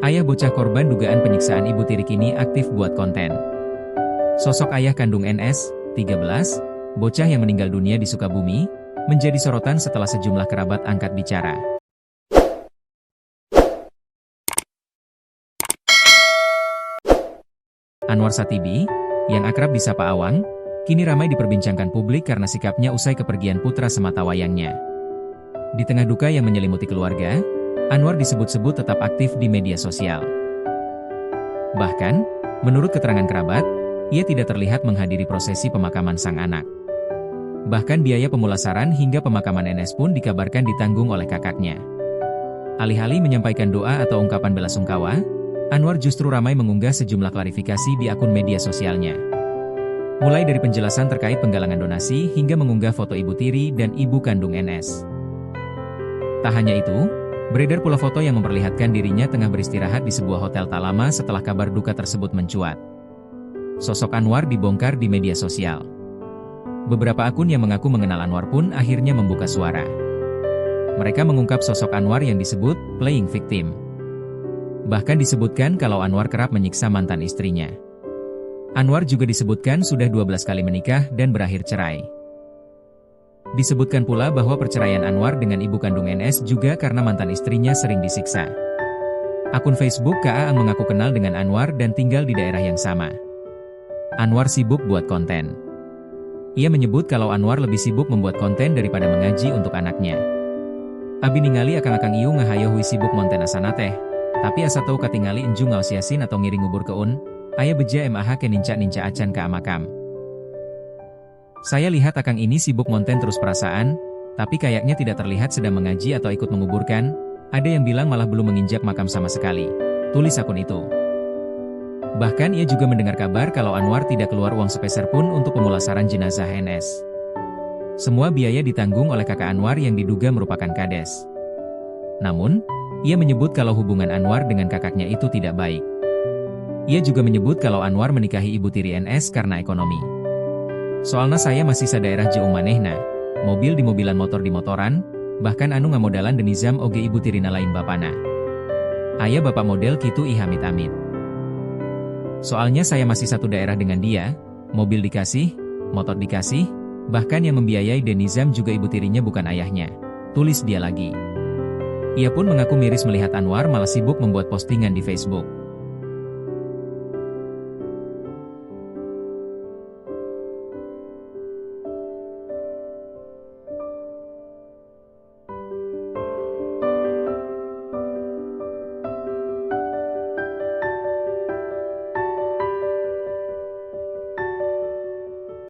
Ayah bocah korban dugaan penyiksaan ibu tiri kini aktif buat konten. Sosok ayah kandung NS, 13, bocah yang meninggal dunia di Sukabumi, menjadi sorotan setelah sejumlah kerabat angkat bicara. Anwar Satibi, yang akrab disapa Awang, kini ramai diperbincangkan publik karena sikapnya usai kepergian putra sematawayangnya. Di tengah duka yang menyelimuti keluarga, Anwar disebut-sebut tetap aktif di media sosial. Bahkan, menurut keterangan kerabat, ia tidak terlihat menghadiri prosesi pemakaman sang anak. Bahkan biaya pemulasaran hingga pemakaman NS pun dikabarkan ditanggung oleh kakaknya. Alih-alih menyampaikan doa atau ungkapan belasungkawa, Anwar justru ramai mengunggah sejumlah klarifikasi di akun media sosialnya. Mulai dari penjelasan terkait penggalangan donasi hingga mengunggah foto ibu tiri dan ibu kandung NS. Tak hanya itu, beredar pula foto yang memperlihatkan dirinya tengah beristirahat di sebuah hotel tak lama setelah kabar duka tersebut mencuat. Sosok Anwar dibongkar di media sosial. Beberapa akun yang mengaku mengenal Anwar pun akhirnya membuka suara. Mereka mengungkap sosok Anwar yang disebut playing victim. Bahkan disebutkan kalau Anwar kerap menyiksa mantan istrinya. Anwar juga disebutkan sudah 12 kali menikah dan berakhir cerai. Disebutkan pula bahwa perceraian Anwar dengan ibu kandung NS juga karena mantan istrinya sering disiksa. Akun Facebook KA Ang mengaku kenal dengan Anwar dan tinggal di daerah yang sama. Anwar sibuk buat konten. Ia menyebut kalau Anwar lebih sibuk membuat konten daripada mengaji untuk anaknya. Abi ningali akang-akang ieu ngahayo hui sibuk monten asana teh, tapi asa tau katingali enju ngaos yasin atau ngiring ngubur keun, aya beja emah ke ninca-ninca acan ka amakam. Saya lihat akang ini sibuk monten terus perasaan, tapi kayaknya tidak terlihat sedang mengaji atau ikut menguburkan, ada yang bilang malah belum menginjak makam sama sekali. Tulis akun itu. Bahkan ia juga mendengar kabar kalau Anwar tidak keluar uang sepeser pun untuk pemulasaran jenazah NS. Semua biaya ditanggung oleh kakak Anwar yang diduga merupakan kades. Namun, ia menyebut kalau hubungan Anwar dengan kakaknya itu tidak baik. Ia juga menyebut kalau Anwar menikahi ibu tiri NS karena ekonomi. Soalnya saya masih sadaerah jeung manehna, mobil di mobilan motor di motoran, bahkan anu ngamodalan denizam oge ibu tirina lain bapana. Aya bapak model kitu ih amit-amit. Soalnya saya masih satu daerah dengan dia, mobil dikasih, motor dikasih, bahkan yang membiayai denizam juga ibu tirinya bukan ayahnya. Tulis dia lagi. Ia pun mengaku miris melihat Anwar malah sibuk membuat postingan di Facebook.